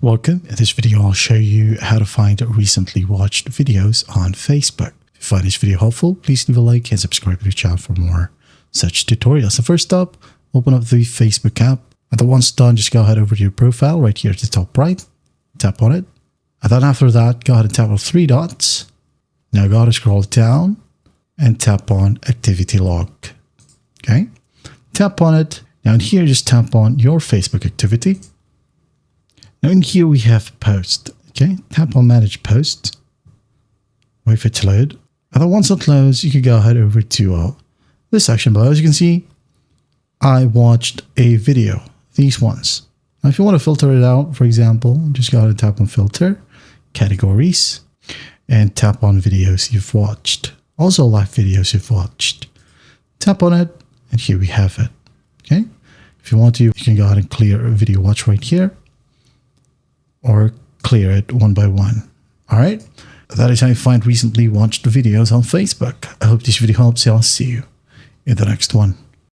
Welcome. In this video, I'll show you how to find recently watched videos on Facebook. If you find this video helpful, please leave a like and subscribe to the channel for more such tutorials. So first up, open up the Facebook app. And then once done, just go ahead over to your profile right here at the top right. Tap on it. And then after that, go ahead and tap on three dots. Now go ahead and scroll down and tap on Activity Log. Okay. Tap on it. Now in here, just tap on your Facebook activity. Now in here we have post. Okay, tap on manage post. Wait for it to load. And then once it loads, you can go ahead over to this section below. As you can see, I watched a video, these ones. Now if you want to filter it out, for example, just go ahead and tap on filter, categories, and tap on videos you've watched. Also live videos you've watched. Tap on it, and here we have it. Okay, if you want to, you can go ahead and clear a video watch right here, or clear it one by one. All right, that is how you find recently watched videos on Facebook. I hope this video helps you. I'll see you in the next one.